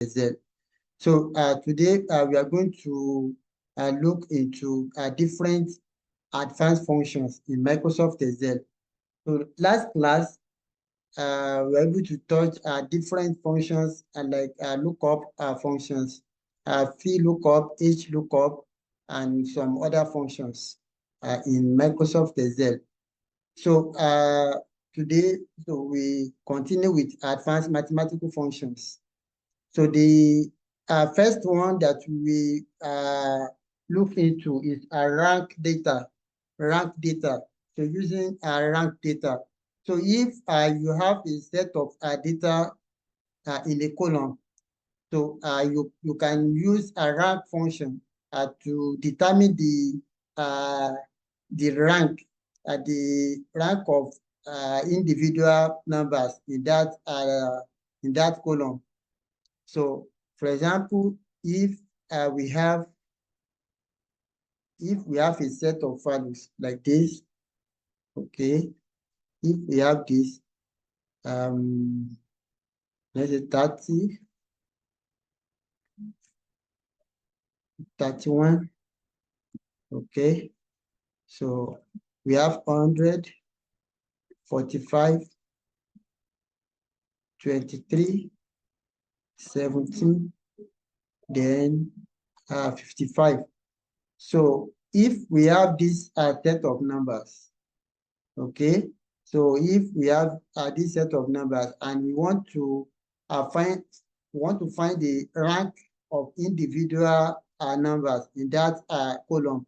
Excel. So today we are going to look into different advanced functions in Microsoft Excel. So last class, we were able to touch different functions like lookup functions, VLOOKUP, HLOOKUP, and some other functions in Microsoft Excel. So today, we continue with advanced mathematical functions. So the first one that we look into is rank data. Rank data. So using rank data. So if you have a set of data in a column, so you can use a rank function to determine the rank of individual numbers in that column. So, for example, if we have a set of values like this, okay, if we have this, let's say 30, 31, okay, so we have 100, 45, 23, 17, then 55. So if we have this set of numbers, okay, so if we have this set of numbers and we want to find the rank of individual numbers in that column,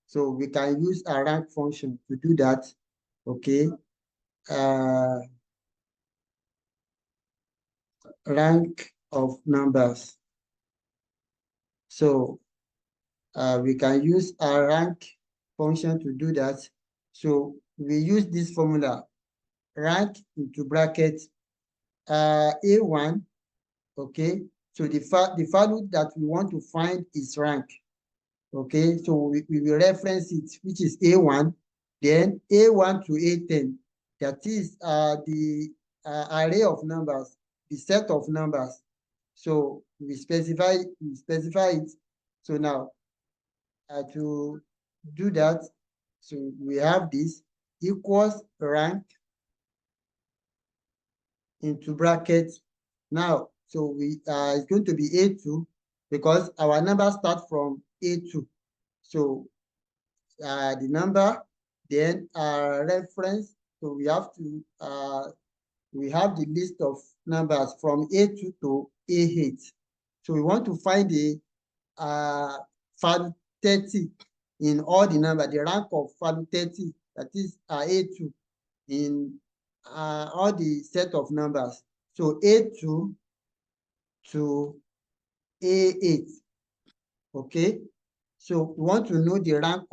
so we can use a rank function to do that. Okay, rank of numbers. So we can use a rank function to do that. So we use this formula, rank into bracket A1, okay? So the value that we want to find is rank, okay? So we will reference it, which is A1, then A1 to A10. That is the array of numbers, the set of numbers. So we specify it. So now to do that, so we have this equals rank into bracket. Now, so we it's going to be A2 because our number starts from A2. So the number, then reference. So we have the list of numbers from A2 to A8. So we want to find the value 30 in all the number, the rank of value 30, that is A2 in all the set of numbers. So A2 to A8, okay? So we want to know the rank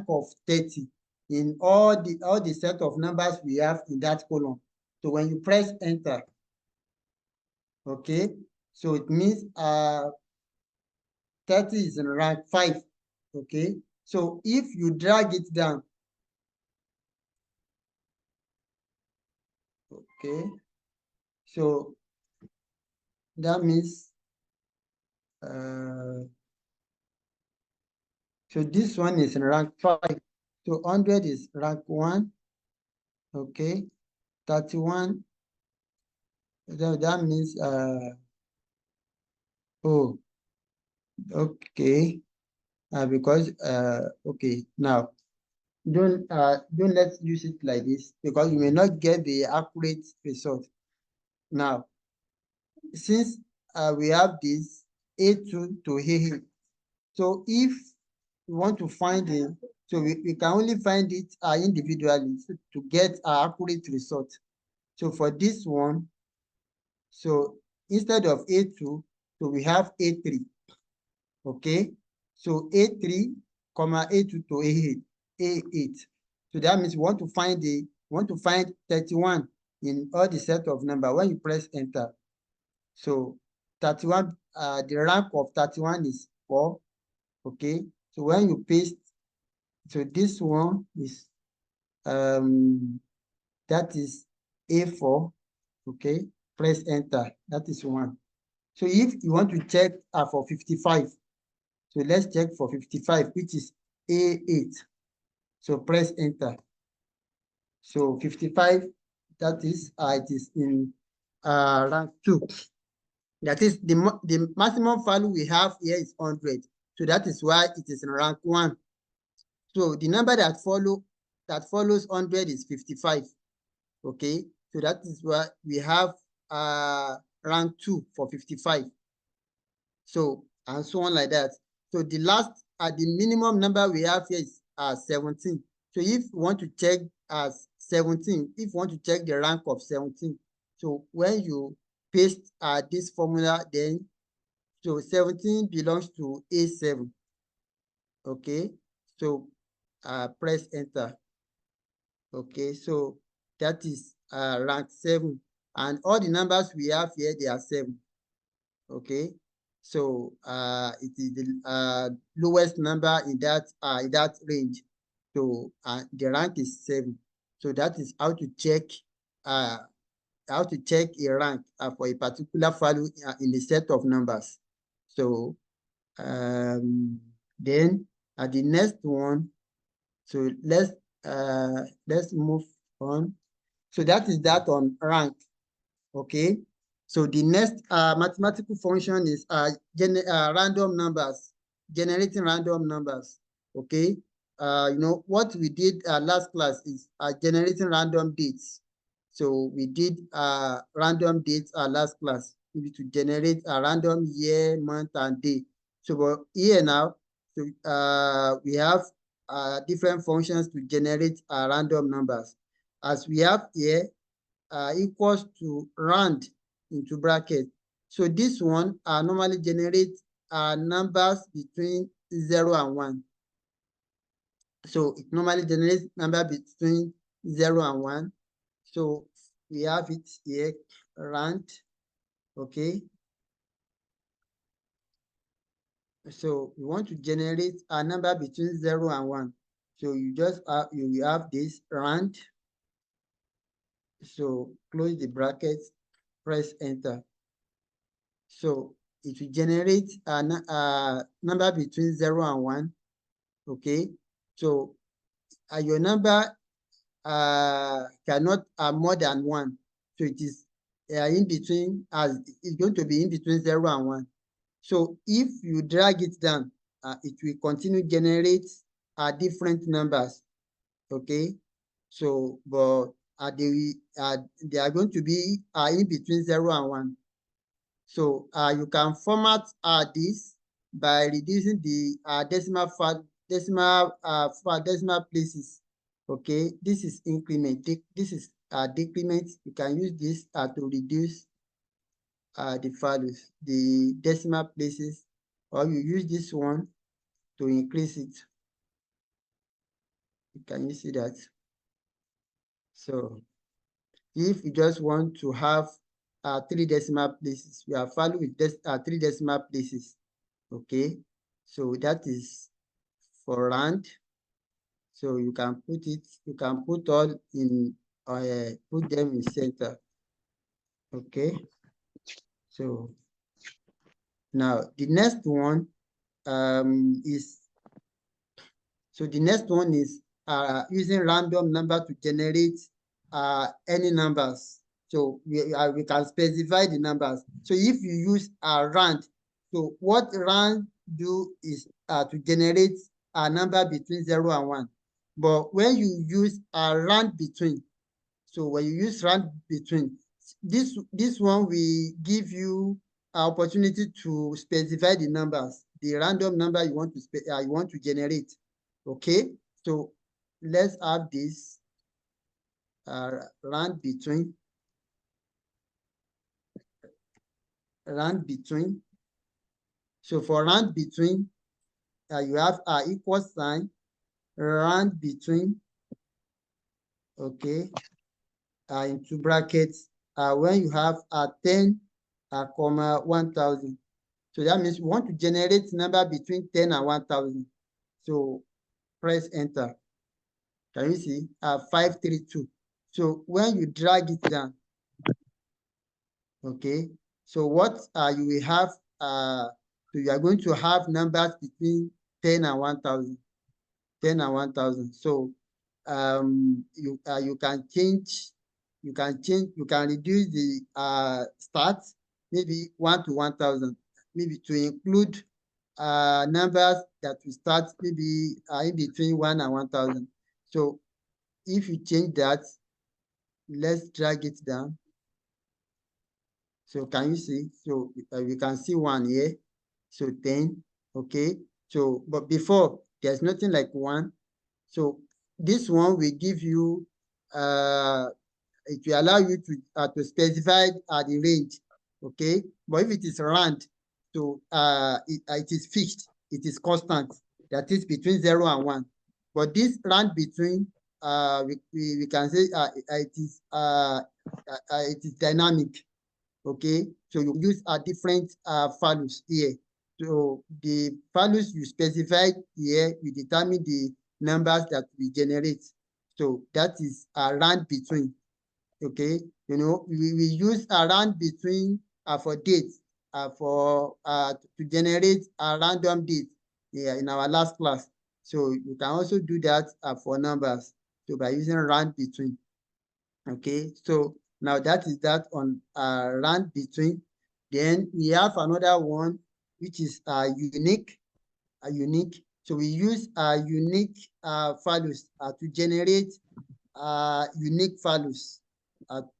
of 30 in all the set of numbers we have in that column. So when you press enter, okay, so it means 30 is in rank 5, okay? So if you drag it down, okay, so that means so this one is in rank 5. So 100 is rank 1, okay? 31, that means oh, okay, because okay, now don't let's use it like this because you may not get the accurate result. Now, since we have this A2 to A8, so if we want to find it, so we can only find it individually to get an accurate result. So for this one, so instead of A2, so we have A3, okay? So A3, comma A2 to A8. So that means we want to find 31 in all the set of number when you press enter. So 31, the rank of 31 is 4, okay? So when you paste, so this one is that is A4, okay? Press enter, that is 1. So if you want to check for 55, so let's check for 55, which is A8. So press enter. So 55, that is it is in rank 2. That is the maximum value we have here is 100. So that is why it is in rank 1. So the number that follows 100 is 55. Okay, so that is why we have rank 2 for 55. So and so on like that. So the minimum number we have here is 17. So if you want to check as 17, if you want to check the rank of 17, so when you paste this formula, then so 17 belongs to A7. Okay, so press enter. Okay, so that is rank 7, and all the numbers we have here, they are 7. Okay, so it is the lowest number in that range. So the rank is 7. So that is how to check uh, a rank for a particular value in the set of numbers. So then the next one, so let's move on. So that is that on rank. Okay, so the next mathematical function is random numbers, generating random numbers. Okay, you know what we did last class is generating random dates. So we did random dates last class, maybe to generate a random year, month, and day. So but here now, so we have different functions to generate random numbers. As we have here, equals to round into bracket. So this one normally generates numbers between 0 and 1. So it normally generates number between 0 and 1. So we have it here, round. Okay. So we want to generate a number between 0 and 1. So you just you have this round. So close the brackets, press enter. So it will generate a number between 0 and 1. Okay. So your number cannot more than 1. So it is in between, as it's going to be in between 0 and 1. So if you drag it down, it will continue generate different numbers. Okay. So but they are going to be in between 0 and 1. So you can format this by reducing the decimal places. Okay, this is increment. This is decrement. You can use this to reduce the values, the decimal places, or you use this one to increase it. Can you see that? So if you just want to have 3 decimal places, we have value with 3 decimal places. Okay, so that is for round. So you can put all in, put them in center. Okay, so now the next one is, so the next one is using random number to generate any numbers. So we can specify the numbers. So if you use a round, so what round do is to generate a number between 0 and 1. But when you use a round between, so when you use round between, this one will give you an opportunity to specify the numbers, the random number you want to generate. Okay, so let's have this round between. So for round between, you have equal sign, round between. Okay, into brackets when you have 10 comma 1000. So that means we want to generate number between 10 and 1000. So press enter. Can you see 532? So when you drag it down, okay, So what you will have, so you are going to have numbers between 10 and 1,000. 10 and 1,000. So you can change, you can reduce the start, maybe 1 to 1,000, maybe to include numbers that will start maybe in between 1 and 1,000. So if you change that, let's drag it down. So can you see? So we can see 1 here. So 10, okay. So, but before, there's nothing like 1. So this one will give you, it will allow you to specify the range, okay. But if it is round, so it is fixed, it is constant, that is between 0 and 1. But this round between, we can say it is dynamic, okay. So you use different values here. So the values you specified here will determine the numbers that we generate. So that is a round between, okay. You know, we use a round between for dates, to generate a random date, yeah, in our last class. So you can also do that for numbers, so by using round between, okay. So now that is that on round between. Then we have another one, which is unique. So we use unique values to generate unique values,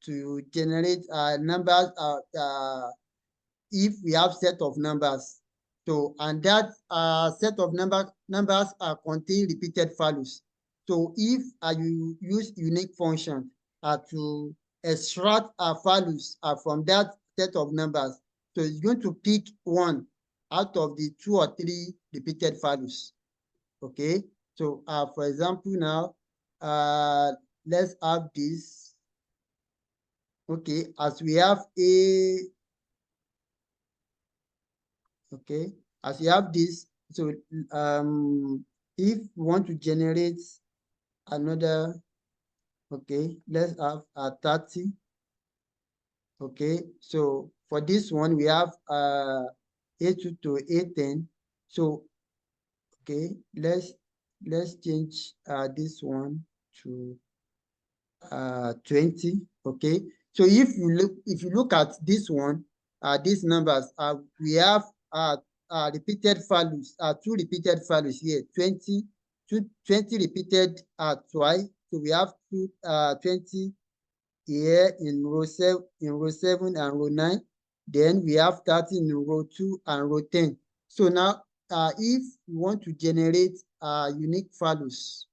to generate numbers if we have set of numbers. So, and that set of numbers contain repeated values. So if you use unique function to extract values from that set of numbers, so it's going to pick one out of the 2 or 3 repeated values, okay. So for example now, let's have this, okay, as we have a, okay, as you have this. So if we want to generate another, okay, let's have a 30, okay. So for this one we have A2 to A10. So okay, let's change this one to 20, okay. So if you look at this one, these numbers, we have repeated values, 2 repeated values here, 20 repeated twice. So we have 20 here in row 7 and row 9. Then we have 30 in row 2 and row 10. So now if you want to generate unique values,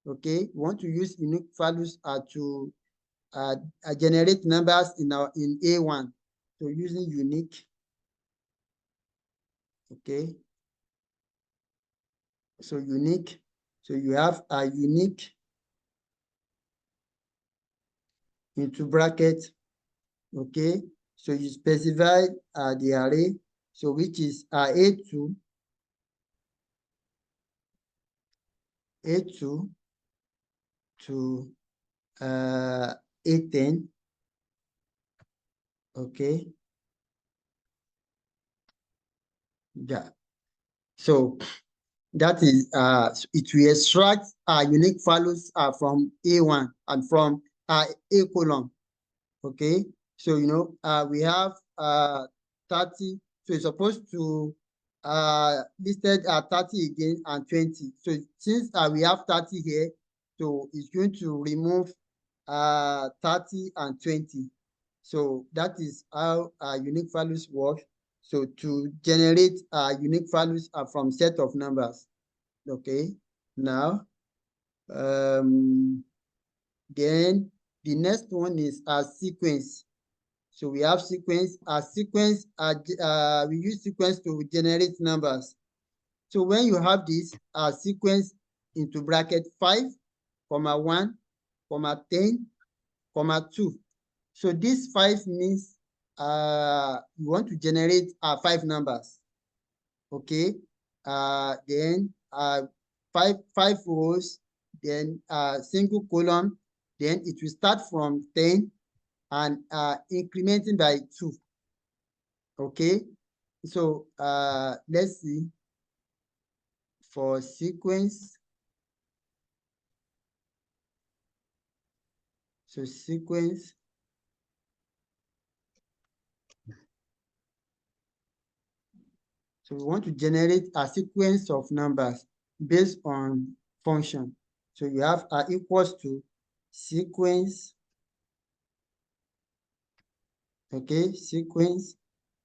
okay, we want to use unique values to generate numbers in A1. So using unique, okay. So unique, so you have a unique into bracket, okay. So you specify the array, so which is A2 to A10, okay. Yeah. So that is it will extract unique values from A1 and from A column, okay. So you know we have 30, so it's supposed to listed 30 again and 20. So since we have 30 here, so it's going to remove 30 and 20. So that is how unique values work. So to generate unique values from set of numbers, okay. Now then the next one is a sequence. So we have sequence. We use sequence to generate numbers. So when you have this sequence into bracket 5, 1, 10, 2. So this 5 means you want to generate 5 numbers, okay. Then 5 rows, then single column, then it will start from 10 and incrementing by 2. Okay, so let's see for sequence. So sequence. So we want to generate a sequence of numbers based on function. So you have equals to sequence. Okay, sequence.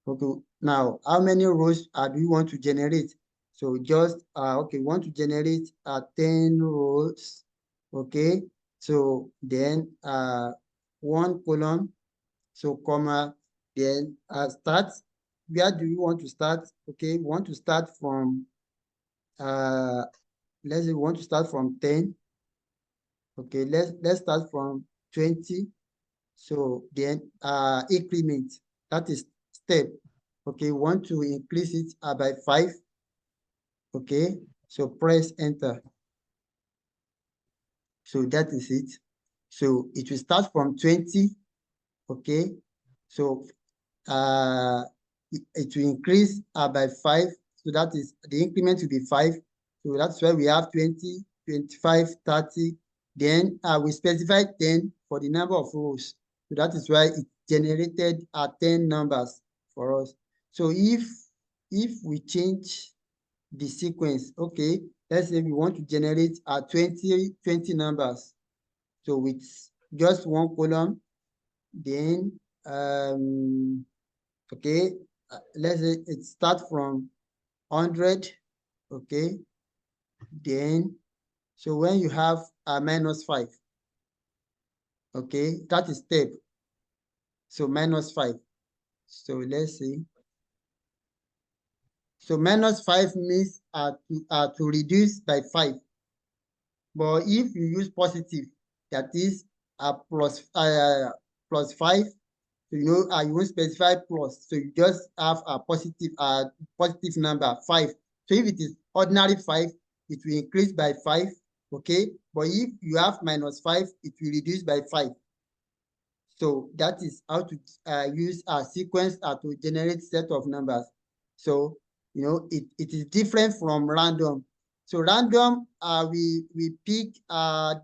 Okay, now how many rows do you want to generate? So just okay, we want to generate 10 rows. Okay, so then one column, so comma, then start. Where do you want to start? Okay, we want to start from let's say we want to start from 10. Okay, let's start from 20. So then increment, that is step. Okay, we want to increase it by 5. Okay, so press enter. So that is it. So it will start from 20. Okay, so it will increase by 5. So that is the increment will be 5. So that's why we have 20, 25, 30. Then we specify 10 for the number of rows. So that is why it generated 10 numbers for us. So if we change the sequence, okay, let's say we want to generate 20 numbers. So with just one column, then okay, let's say it starts from 100. Okay, then so when you have a -5, okay, that is step. So -5. So let's see. So -5 means to reduce by 5. But if you use positive, that is plus 5, so you won't specify plus, so you just have a positive number 5. So if it is ordinary 5, it will increase by 5. Okay, but if you have -5, it will reduce by 5. So that is how to use a sequence to generate set of numbers. So it is different from random. So random, we pick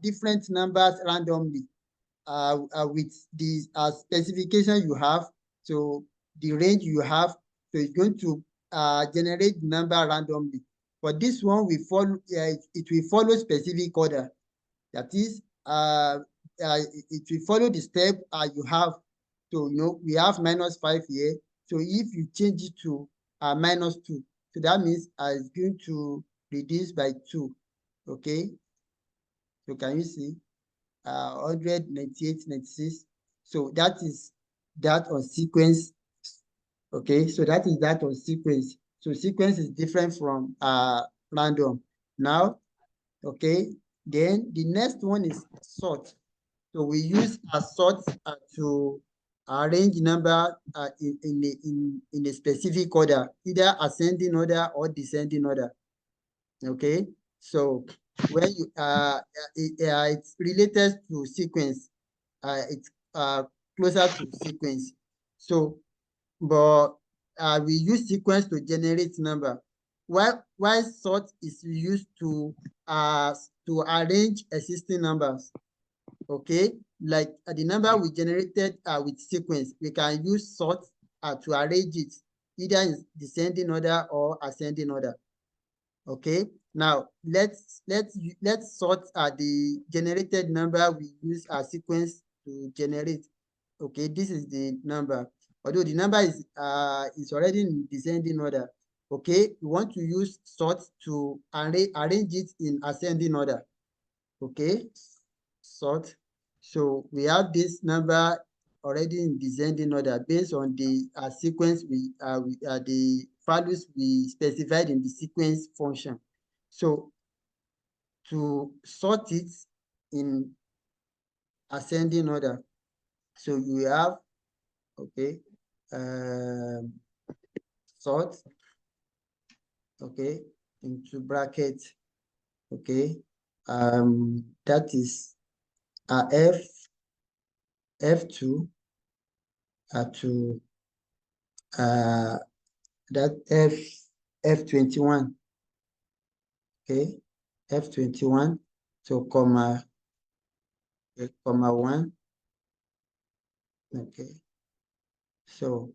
different numbers randomly with the specification you have. So the range you have, so it's going to generate number randomly. But this one we follow, it will follow specific order. That is, it will follow the step you have. So we have -5 here. So if you change it to -2, so that means it's going to reduce by 2. Okay, so can you see 100, 98, 96? So that is that on sequence. Okay, so that is that on sequence. So sequence is different from random. Now, okay, then the next one is sort. So we use a sort to arrange number in a specific order, either ascending order or descending order. Okay, so when you it's related to sequence, it's closer to sequence. So, but we use sequence to generate number, while sort is used to arrange existing numbers. Okay, like the number we generated with sequence, we can use sort to arrange it either in descending order or ascending order. Okay, now let's sort the generated number we use a sequence to generate. Okay, this is the number, although the number is already in descending order. Okay, we want to use sort to arrange it in ascending order. Okay, sort. So we have this number already in descending order based on the sequence the values we specified in the sequence function. So to sort it in ascending order, so you have okay sort, okay, into bracket, okay, that is F2 to that F21. Okay, F21. So comma 1. Okay, so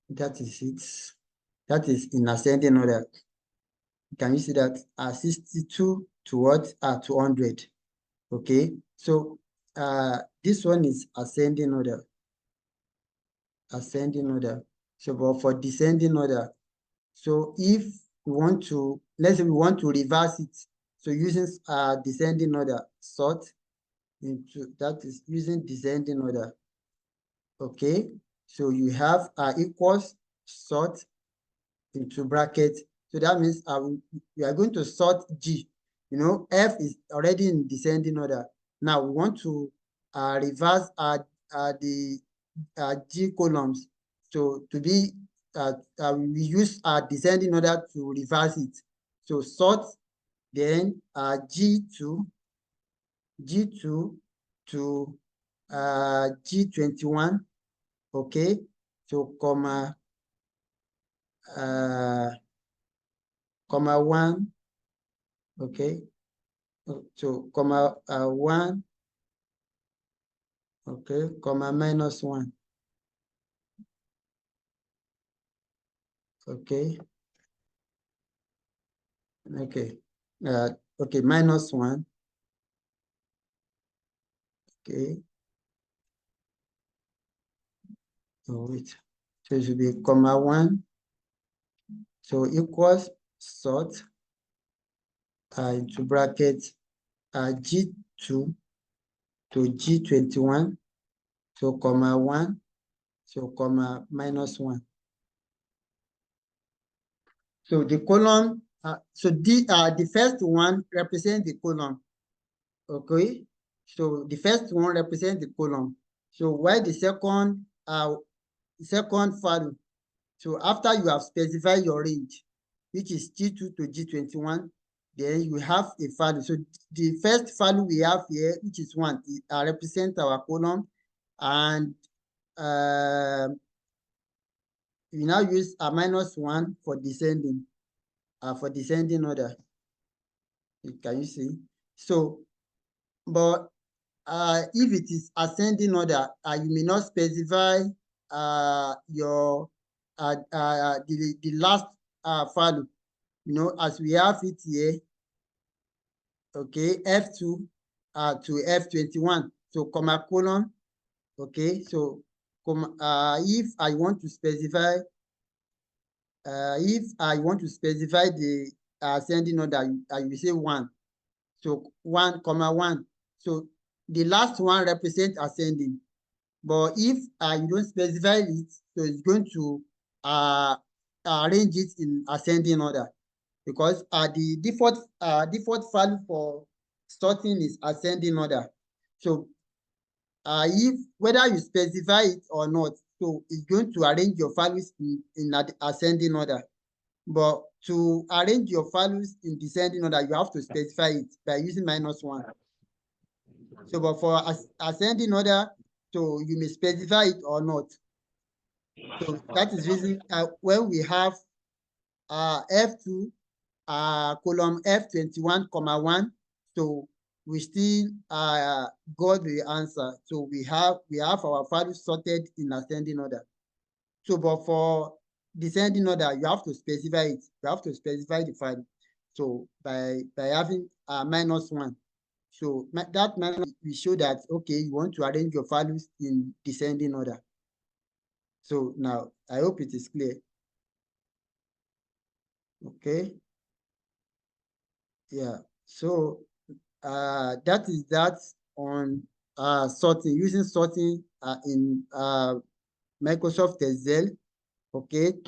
that is it. That is in ascending order. Can you see that? 62 to what? 200. Okay, so this one is ascending order. Ascending order. So, but for descending order, so if we want to, let's say we want to reverse it, so using descending order, sort into, that is using descending order. Okay, so you have equals sort into bracket. So that means we are going to sort G. You know, F is already in descending order. Now we want to reverse the G columns. So to be, we use descending order to reverse it. So sort, then G2 to G21. Okay, so comma 1. Okay, so comma 1. Okay, comma -1. Okay, okay, okay, -1. Okay, oh, wait, so it should be comma 1. So equals sort into bracket G2 to G21. So comma 1. So comma -1. So the column, so the first one represents the column. Okay, so the first one represents the column. So while the second value, so after you have specified your range, which is G2 to G21, then you have a value. So the first value we have here, which is 1, it represents our column, and we now use a -1 for descending order. Can you see? So, but if it is ascending order, you may not specify your the last value. You know, as we have it here. Okay, F2 to F21. So comma colon. Okay, so if I want to specify the ascending order, I will say 1. So 1 comma 1. So the last one represents ascending. But if you don't specify it, so it's going to arrange it in ascending order, because the default value for sorting is ascending order. So if whether you specify it or not, so it's going to arrange your values in ascending order. But to arrange your values in descending order, you have to specify it by using -1. So, but for ascending order, so you may specify it or not. So that is reason when we have F2 column F21 comma 1, so we still got the answer. So we have our values sorted in ascending order. So, but for descending order, you have to specify it. You have to specify the value. So by having -1. So that minus will show that, okay, you want to arrange your values in descending order. So now I hope it is clear. Okay. Yeah. So that is that on sorting, using sorting in Microsoft Excel. Okay.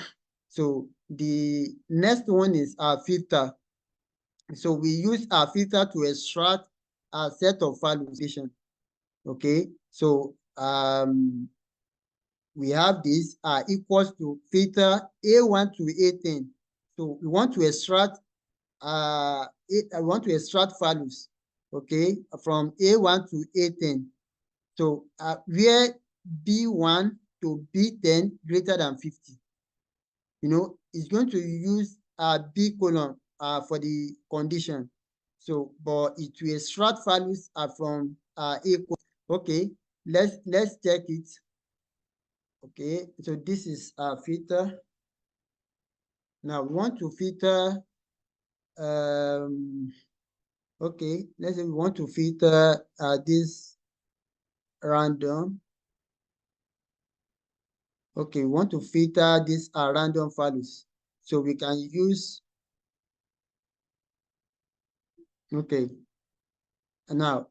So the next one is filter. So we use our filter to extract a set of values. Okay. So we have this equals to filter A1 to A10. So we want to extract I want to extract values, okay, from A1 to A10. So where B1 to B10 greater than 50. It's going to use B column for the condition. So, but it will extract values from A column. Okay, let's check it. Okay, so this is our filter. Now we want to filter. Okay, let's say we want to filter this random. Okay, we want to filter these random values. So we can use. Okay, now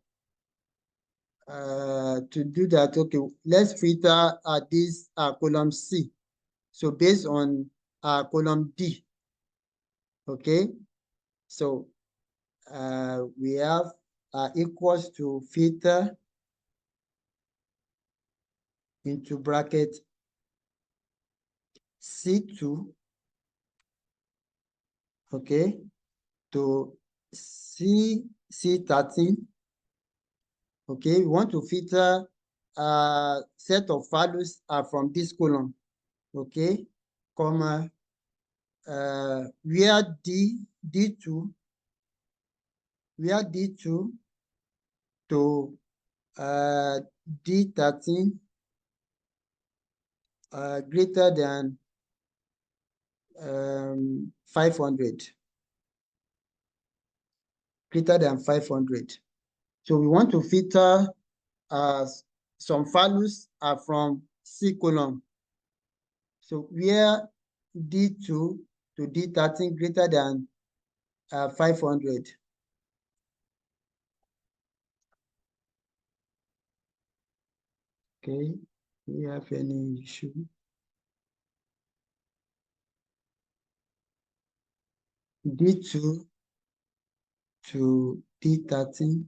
to do that, okay, let's filter this column C. So based on column D. Okay, so we have equals to filter into bracket C2, okay, to C13. Okay, we want to filter set of values from this column. Okay, comma where D2 to D13 greater than 500. Greater than 500. So we want to filter some values from C column. So where D2 to D13 greater than 500. Okay, do we have any issue? D2 to D13.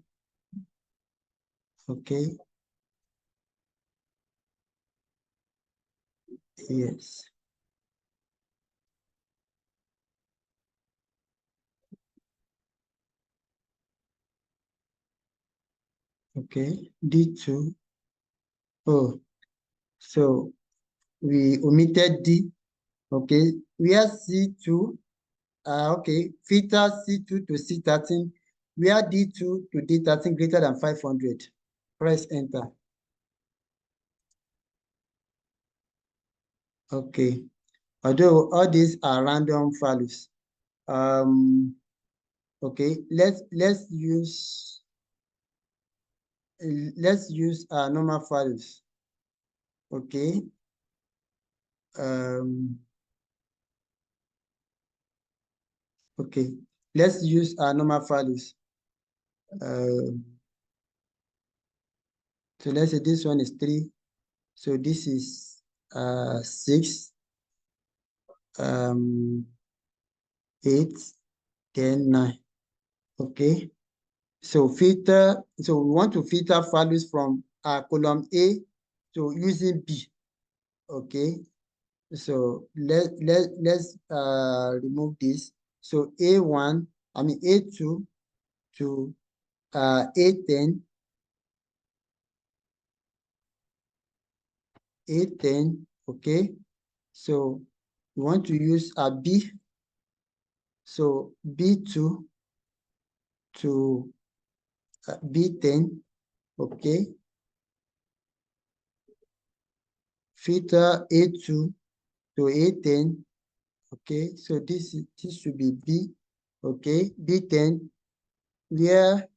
Okay. Yes. Okay. D2. Oh, so we omitted D. Okay. Where C2. Okay. Filter C2 to C13. Where D2 to D13 greater than 500. Press enter. Okay. Although all these are random values. Okay. Let's use normal values. Okay. Okay. Let's use normal values. So let's say this one is 3. So this is 6, 8, 10, 9. Okay. So filter. So we want to filter values from column A to using B. Okay. So let's remove this. So A1, A2 to A10. A10. Okay. So we want to use a B. So B2 to B10. Okay. Filter A2 to A10. Okay. So this should be B. Okay. B10 where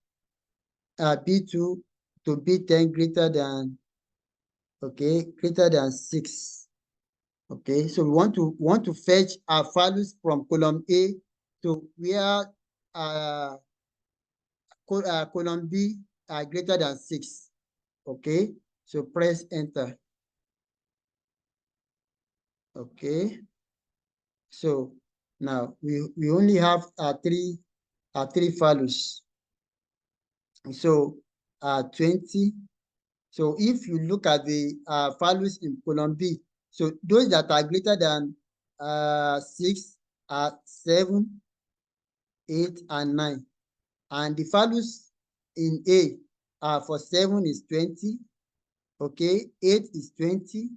B2 to B10 greater than 6. Okay. So we want to fetch our values from column A to where column B are greater than 6. Okay, so press enter. Okay, so now we only have three values. So 20. So if you look at the values in column B, so those that are greater than 6 are 7, 8, and 9. And the values in A for 7 is 20, Okay, 8 is 20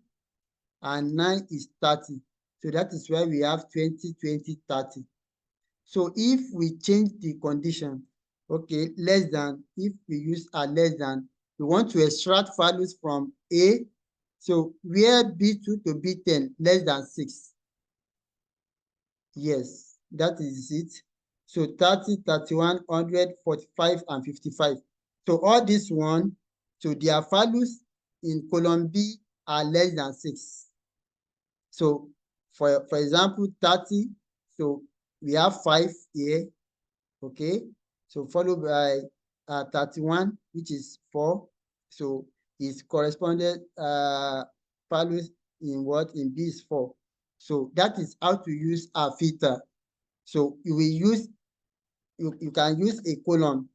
and 9 is 30. So that is why we have 20, 20, 30. So if we change the condition, okay, less than, if we use a less than, we want to extract values from A. So where B2 to B10 less than 6. Yes, that is it. So 30, 31, 100, 45, and 55. So all this one, so their values in column B are less than 6. So for example, 30, so we have 5 here, okay? So followed by 31, which is 4. So its corresponded values in what? In B is 4. So that is how to use a filter. So you will use, you can use a column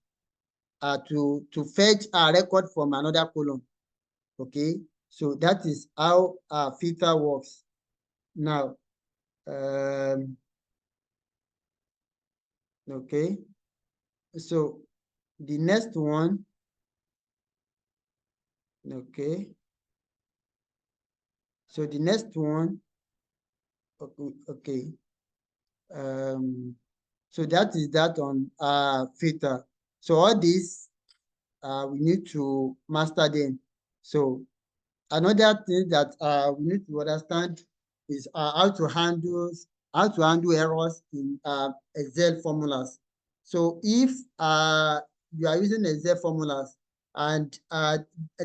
to fetch a record from another column, okay? So that is how a filter works. Now, okay, so the next one, okay, so the next one, okay, so that is that on filter. So all these we need to master them. So another thing that we need to understand is how to handle errors in Excel formulas. So if you are using Excel formulas and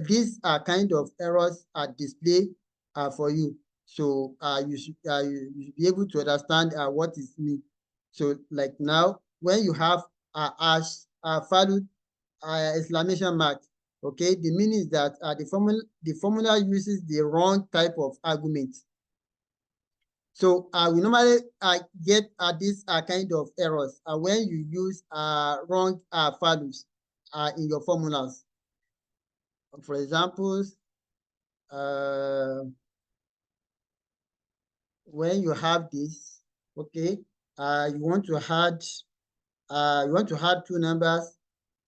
these are kind of errors are displayed for you, so you should be able to understand what is mean. So like now, when you have value exclamation mark, okay, the meaning is that the formula uses the wrong type of argument. So we normally get these kind of errors when you use wrong values in your formulas. For example, when you have this, okay, you want to add two numbers,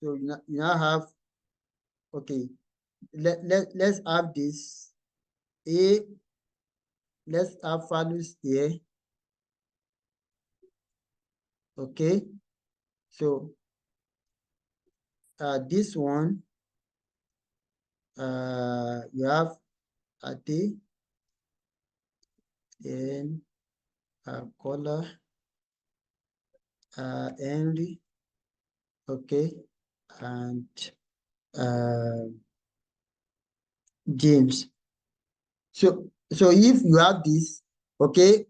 so you now have, okay, let's have this a, let's have values here, okay. So this one, you have a day, then color, Henry, okay, and James. So if you have this, okay,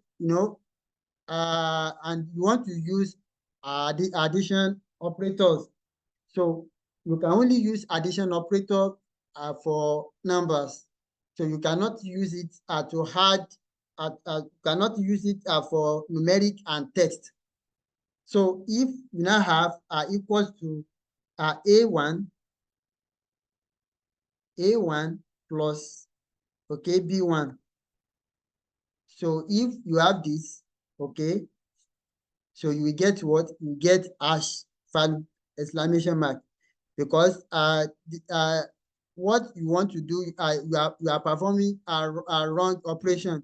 and you want to use the addition operators, so you can only use addition operator for numbers. So you cannot use it to add, cannot use it for numeric and text. So if you now have equals to A1 plus, okay, B1. So if you have this, okay, so you will get what? You get hash value exclamation mark, because what you want to do, you are performing a wrong operation.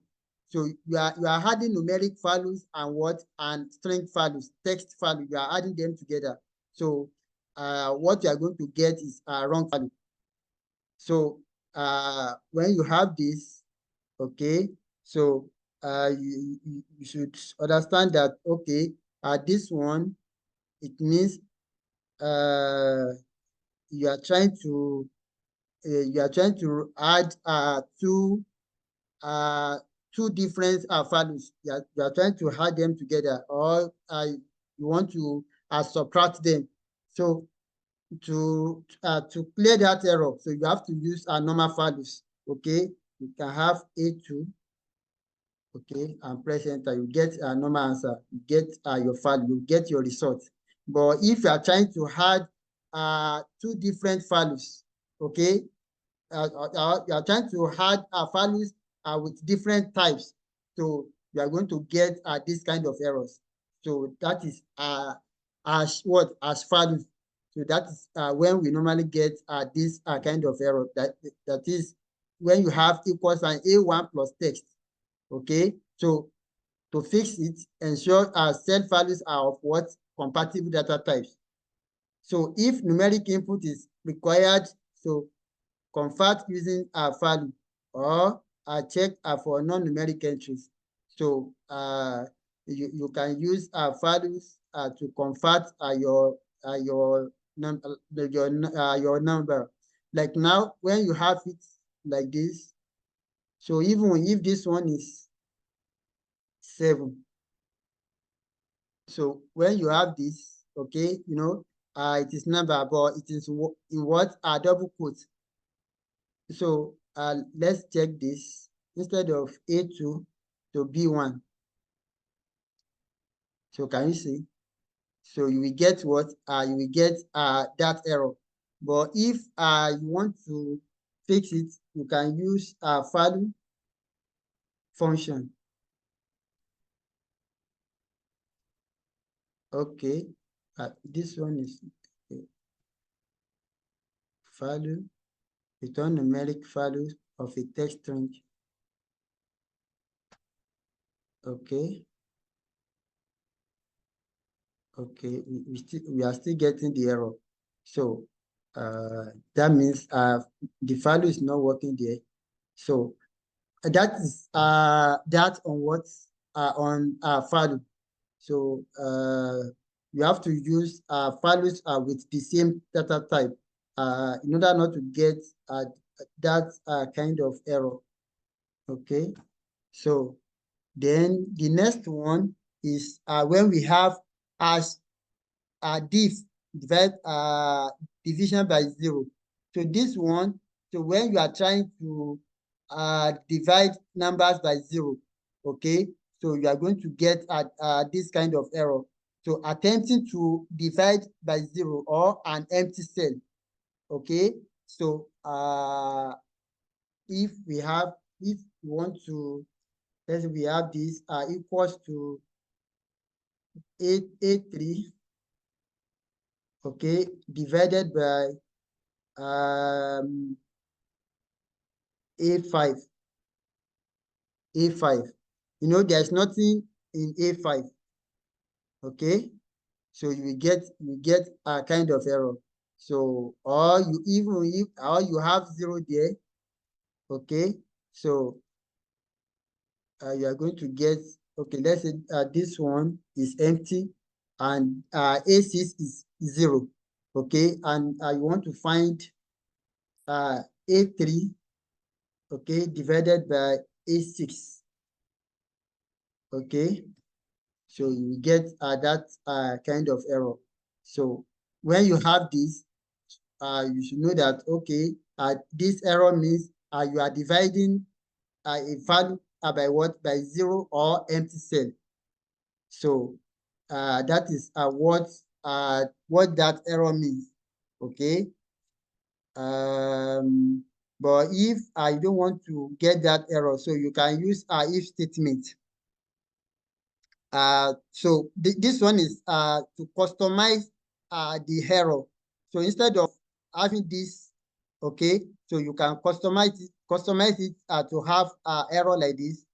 So you are adding numeric values and what? And string values, text value, you are adding them together. So what you are going to get is a wrong value. So when you have this, okay, so you should understand that, okay, this one, it means you are trying to add two different values. You are trying to add them together, or you want to subtract them. So to clear that error, so you have to use normal values. Okay, you can have A2, okay, and press enter. You get a normal answer. You get your value. You get your result. But if you are trying to add two different values, okay, you are trying to add values with different types, so you are going to get this kind of errors. So that is as values. So that is when we normally get this kind of error. That is when you have equal sign A1 plus text. Okay, so to fix it, ensure our cell values are of what? Compatible data types. So if numeric input is required, so convert using a value, or check for non-numeric entries. So you can use values to convert your number. Like now, when you have it like this, so even if this one is 7, so when you have this, okay, it is number, but it is in what are double quotes. So let's check this. Instead of A2 to B1. So can you see? So you will get what? You will get that error. But if you want to fix it, you can use value function. Okay. This one is okay. Value, return numeric values of a text string. Okay. Okay, we are still getting the error. So that means the value is not working there. So that is that on what on value. So you have to use values with the same data type in order not to get that kind of error. Okay, so then the next one is when we have as divide division by 0. So this one, so when you are trying to divide numbers by 0, okay, so you are going to get this kind of error. So attempting to divide by 0 or an empty cell, okay. So if we want to, let's say we have this equals to A3, okay, divided by A5. There's nothing in A5. Okay, so you get a kind of error. So or you have 0 there. Okay, so you are going to get, okay, let's say this one is empty and A6 is 0. Okay, and you want to find A3, okay, divided by A6. Okay, so you get that kind of error. So when you have this, you should know that, okay, this error means you are dividing a value by what? By 0 or empty cell. So that is what that error means. Okay. But if I don't want to get that error, so you can use if statement. So this one is to customize the error. So instead of having this, okay, so you can customize it to have error like this.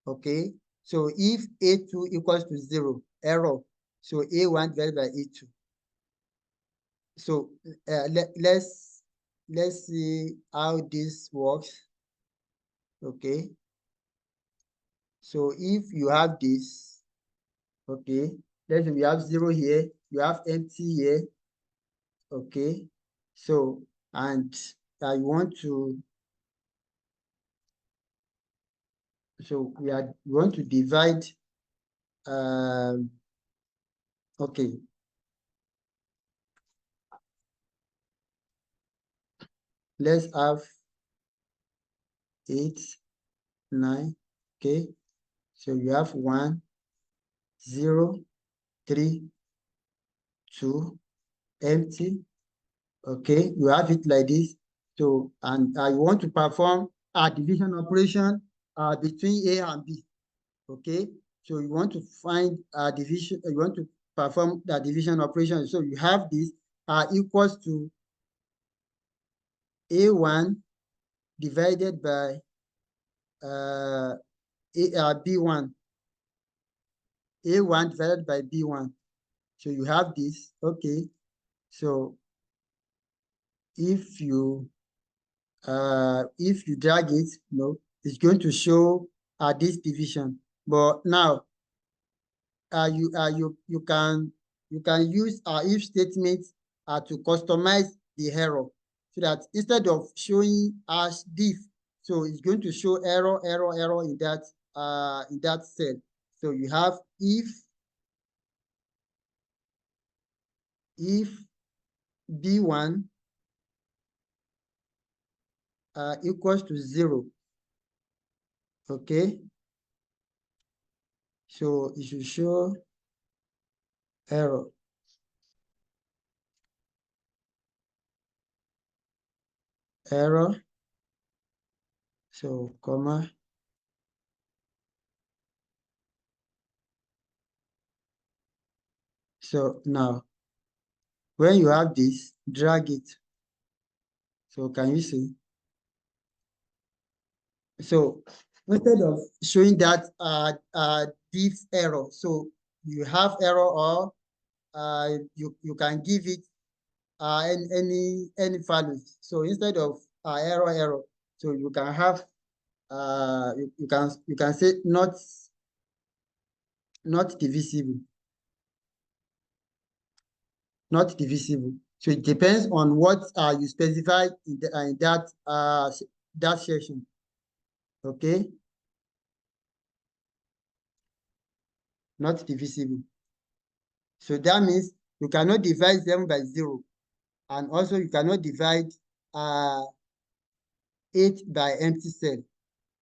Okay, so if A2 equals to 0, error, so A1 divided by A2. So let's see how this works. Okay, so if you have this, okay, let's say we have 0 here, you have empty here. Okay, so and I want to, so we want to divide. Okay, let's have 8, 9. Okay, so you have 1, 0, 3, 2, empty. Okay, you have it like this. So and I want to perform a division operation between A and B. Okay, so you want to find a division, you want to perform the division operation. So you have this equals to A1 divided by B1. A1 divided by B1. So you have this, okay. So if you drag it, it's going to show this division. But now you can use if statement to customize the error, so that instead of showing as diff, so it's going to show error in that cell. So you have if B1 equals to 0, okay, so it should show error. So comma, so now when you have this, drag it. So can you see? So instead of showing that diff error, so you have error, or you can give it any values. So instead of error, so you can have you can say not divisible. Not divisible. So it depends on what you specify in that section. Okay, not divisible. So that means you cannot divide 7 by 0, and also you cannot divide 8 by empty cell.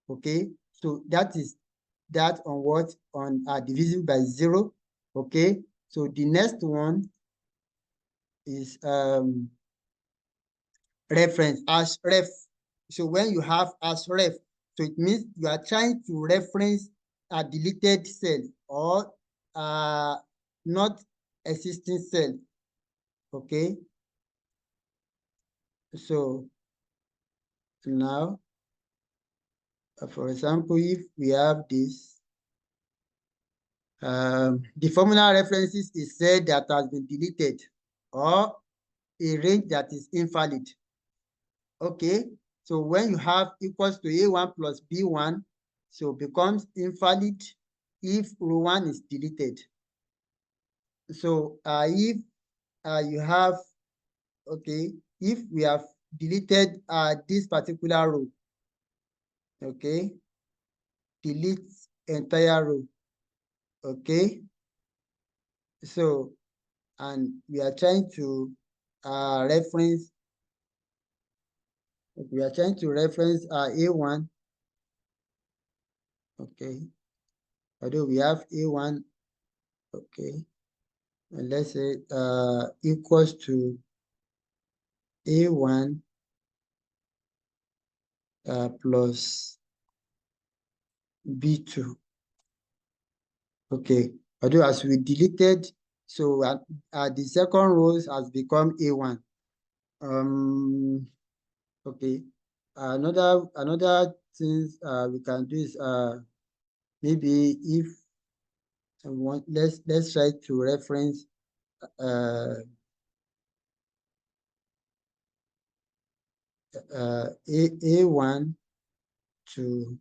Okay, so that is that on what? On divisible by 0. Okay, so the next one is reference as ref. So when you have as ref, so it means you are trying to reference a deleted cell, or not existing cell. Okay, so now for example, if we have this, the formula references is said that has been deleted, or a range that is invalid. Okay, so when you have equals to A1 plus B1, so becomes invalid if row 1 is deleted. So if you have, okay, if we have deleted this particular row, okay, delete entire row, okay. So, and we are trying to reference, A1, okay, although we have A1, okay, and let's say equals to A1 plus B2. Okay, although as we deleted, so the second row has become A1. Okay, another things we can do is maybe if we want, let's try to reference A1 to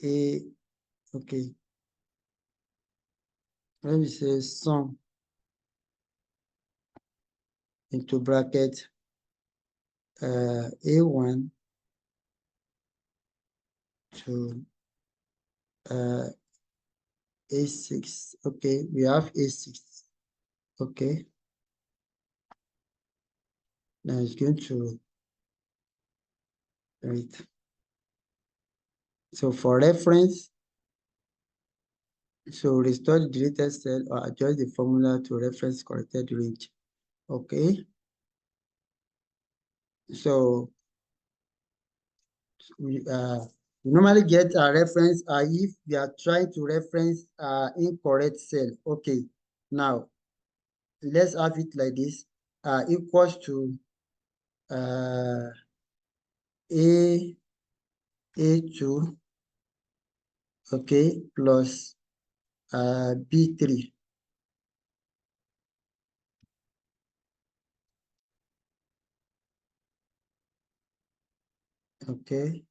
A, okay, let me say sum into bracket A1 to A6. Okay, we have A6. Okay, now it's going to wait. So for reference, so restore the deleted cell or adjust the formula to reference corrected range. Okay, so we normally get a reference if we are trying to reference incorrect cell. Okay, now let's have it like this, equals to A2, okay, plus B3. Okay.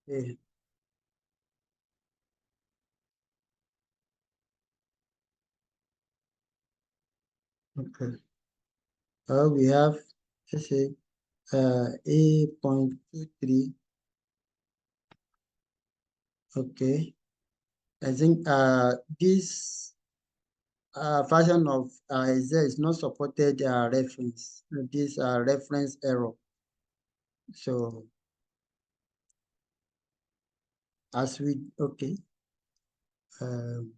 Yeah. Okay. We have, let's say, A.23. Okay. I think this version of Excel is not supported reference. This reference error. So as we, okay, um,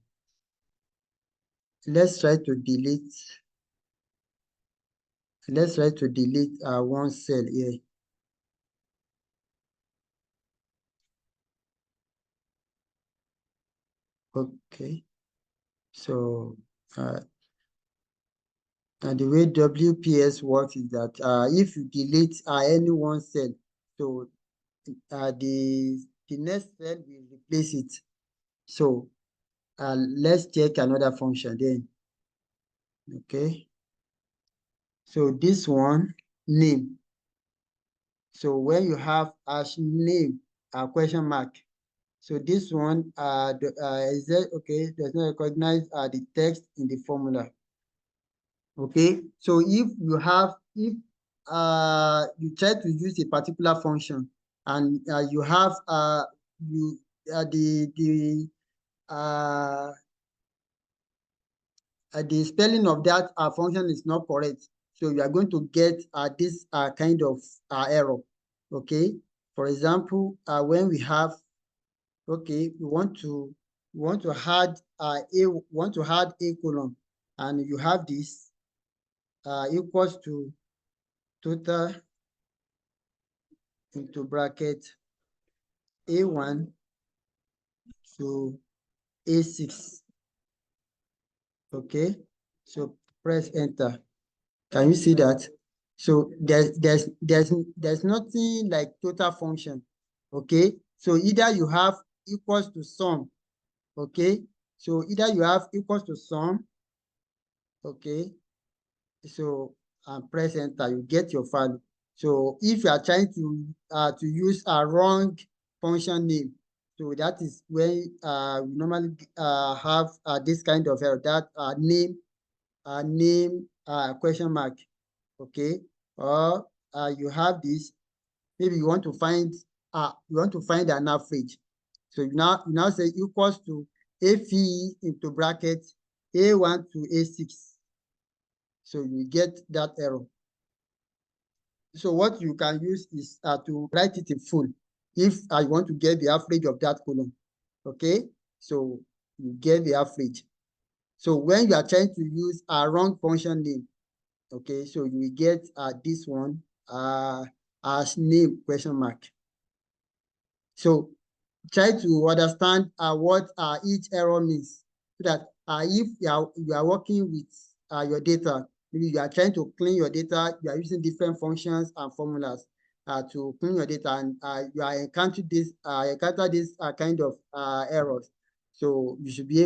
let's try to delete, one cell here. Okay. So and the way WPS works is that if you delete any one cell, so the next cell will replace it. So let's check another function then. Okay. So this one, name. So when you have as name, question mark. So this one, is that okay? Does not recognize the text in the formula. Okay. So if you try to use a particular function and you have you uh, the spelling of that function is not correct, so you are going to get this kind of error. Okay. For example, when we have, okay, we want to add a column, and you have this equals to total into bracket A1 to A6. Okay. So press enter. Can you see that? So there's nothing like total function. Okay. So either you have equals to sum. Okay. So either you have equals to sum. Okay. So press enter, you get your value. So if you are trying to use a wrong function name, so that is when we normally have this kind of error, that name question mark. Okay. Or you have this, maybe you want to find an average. So you now say equals to AVE into bracket A1 to A6. So you get that error. So what you can use is to write it in full if I want to get the average of that column. Okay. So you get the average. So when you are trying to use a wrong function name, okay, so you will get this one as name question mark. So try to understand what each error means, so that if you are working with your data, maybe you are trying to clean your data, you are using different functions and formulas to clean your data, and you are encounter this kind of errors. So you should be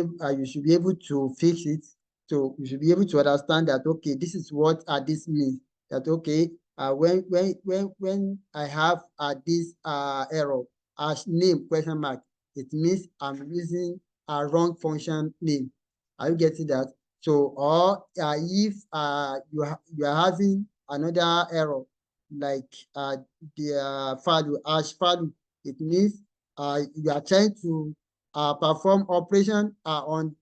able to fix it. So you should be able to understand that, okay, this is what this means. That, okay, when I have this error as name question mark, it means I'm using a wrong function name. Are you getting that? So, or if you are having another error, like the value as value, it means you are trying to perform operation on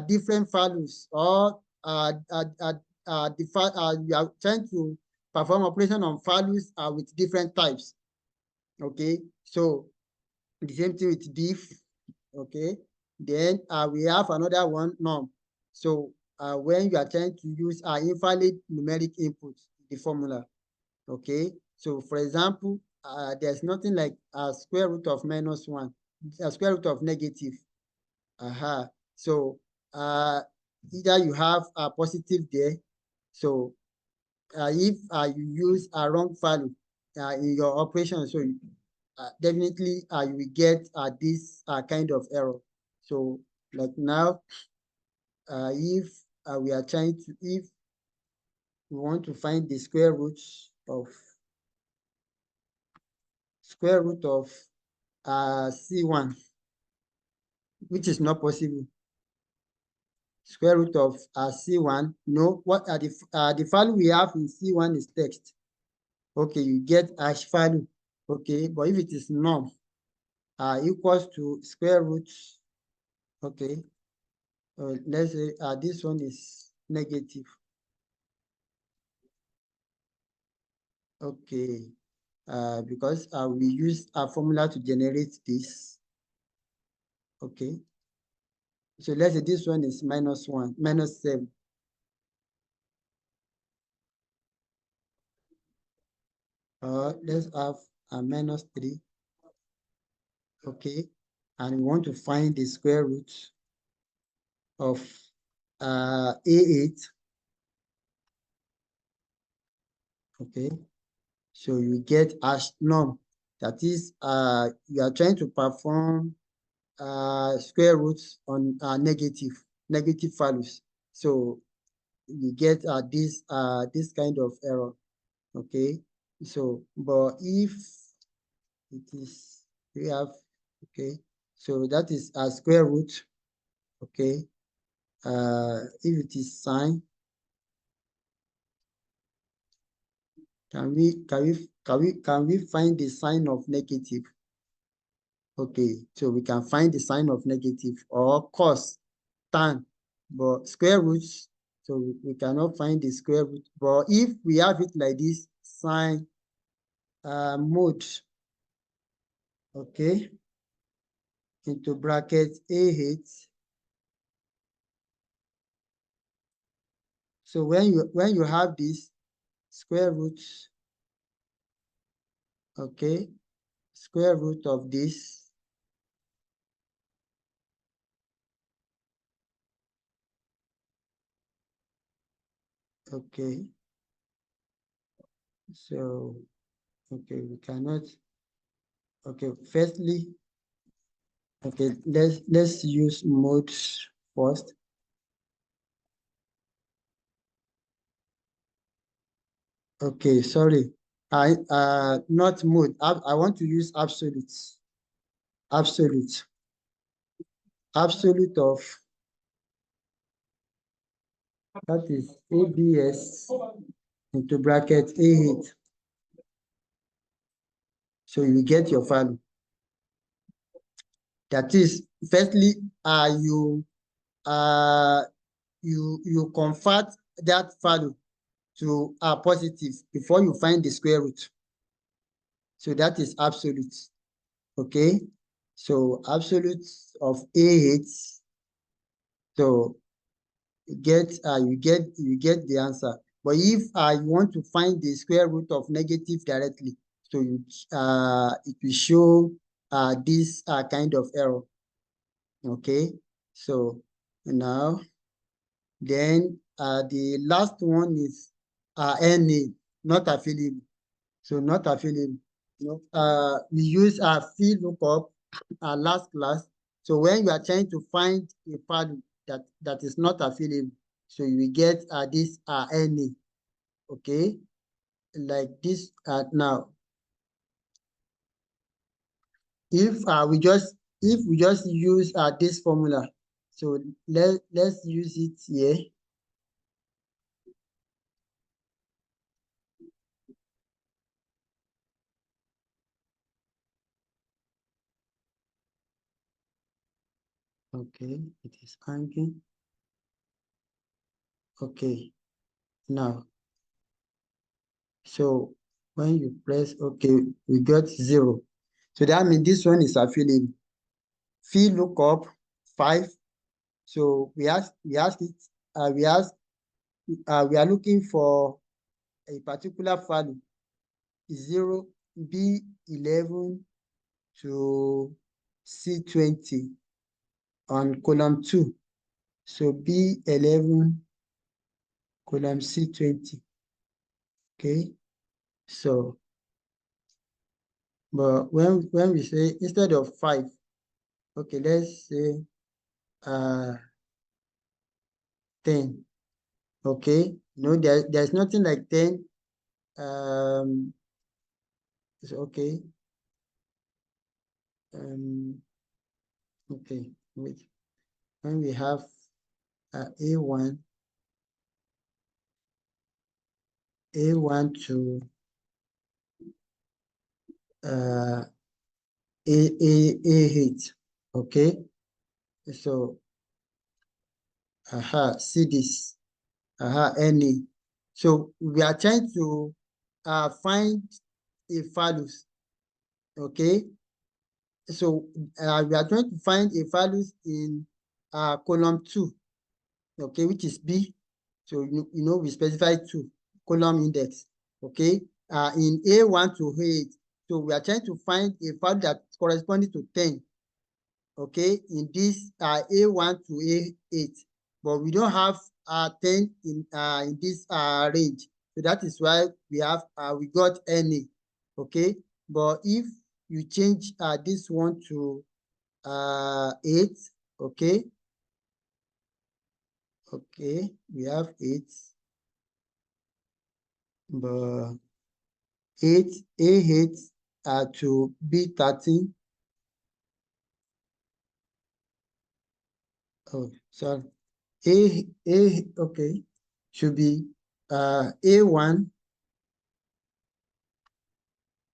different values, or you are trying to perform operation on values with different types. Okay. So the same thing with diff. Okay. Then we have another one, norm. So when you are trying to use invalid numeric input, the formula. Okay. So for example, there's nothing like a square root of -1, a square root of negative. So either you have a positive there. So if you use a wrong value in your operation, so definitely you will get this kind of error. So like now, if we are trying to, if we want to find the square root of C1, which is not possible. Square root of C1, no, what are the value we have in C1 is text. Okay, you get hash value. Okay, but if it is num equals to square root, okay, let's say this one is negative. Okay, because we use a formula to generate this. Okay, so let's say this one is -1, -7. Let's have a -3. Okay, and we want to find the square root of A8. Okay, so you get hash num. That is, you are trying to perform square roots on negative values. So you get this kind of error. Okay, so but if it is we have, okay, so that is a square root. Okay, if it is sine, can we find the sign of negative? Okay, so we can find the sign of negative or cos, tan, but square roots, so we cannot find the square root. But if we have it like this, sine mode, okay, into bracket A8. So when you have this square root, okay, square root of this, okay, so okay, we cannot, okay, firstly, okay, let's use mode first. Okay, sorry. I not mode. I want to use absolute. Absolute. Absolute of, that is ABS into bracket A8. So you get your value. That is, firstly, you convert that value to a positive before you find the square root. So that is absolute. Okay. So absolute of A8. So you get the answer. But if you want to find the square root of negative directly, so it will show this kind of error. Okay, so now then the last one is NA, not available. So not available. We use field lookup last class. So when you are trying to find a value that is not available, so you will get this NA. Okay, like this now. If we just use this formula, so let's use it here. Okay, it is hanging. Okay, now, so when you press okay, we got 0. So that means this one is available. Field lookup 5. So we ask it, we are looking for a particular value, 0, B11 to C20 on column 2. So B11 column C20. Okay, so but when we say instead of 5, okay, let's say 10. Okay, there's nothing like 10. It's okay. Okay, wait. When we have A1 to A8. Okay, so see this any. So we are trying to find a values. Okay, so we are trying to find a values in column 2. Okay, which is B. So we specify 2 column index. Okay, in A1 to A8. So we are trying to find a value that corresponding to 10. Okay, in this A1 to A8, but we don't have 10 in this range. So that is why we got any. Okay, but if you change this one to 8, okay, we have 8, but 8 A8 to B13. Oh, sorry. Okay, should be A1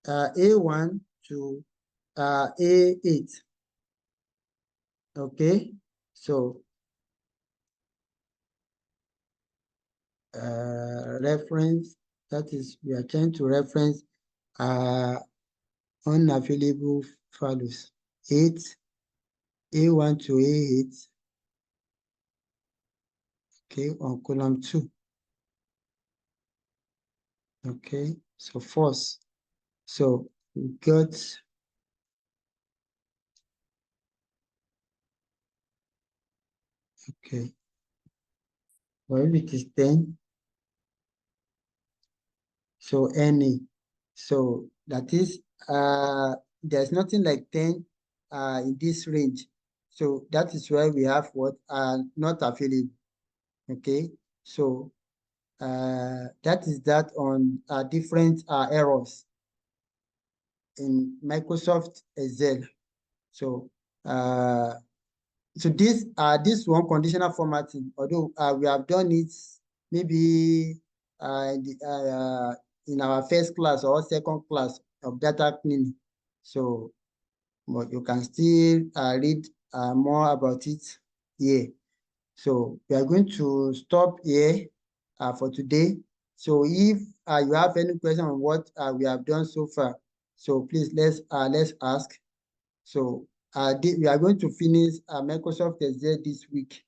A1 to A8. Okay, so reference, that is, we are trying to reference unavailable values. 8 A1 to A8. Okay, on column 2. Okay, so false. So we got okay. Well, if it is 10, so any. So that is there's nothing like 10 in this range. So that is why we have what are not available. Okay, so that is that on different errors in Microsoft Excel. So this one conditional formatting, although we have done it maybe in our first class or second class of data cleaning. So, but you can still read more about it here. So we are going to stop here for today. So if you have any question on what we have done so far, so please let's ask. So we are going to finish Microsoft Excel this week.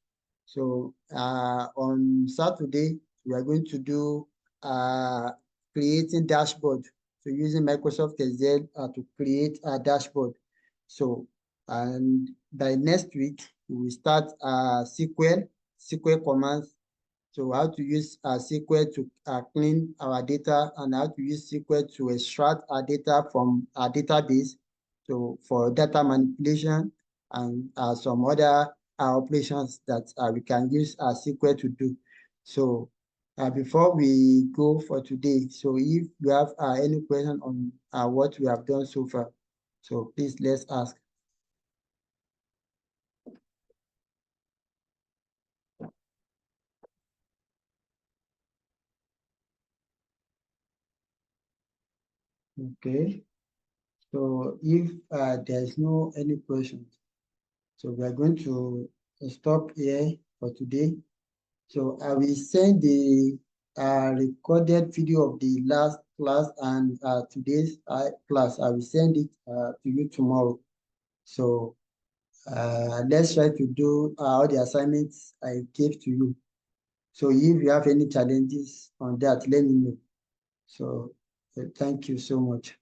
So on Saturday, we are going to do creating dashboard. So using Microsoft Excel to create a dashboard. So, and by next week, we will start SQL commands. So how to use SQL to clean our data and how to use SQL to extract our data from our database. So for data manipulation and some other operations that we can use SQL to do. So before we go for today, so if you have any question on what we have done so far, so please let's ask. Okay, so if there's no any questions, so we are going to stop here for today. So I will send the recorded video of the last class and today's class. I will send it to you tomorrow. So let's try to do all the assignments I gave to you. So if you have any challenges on that, let me know. So thank you so much.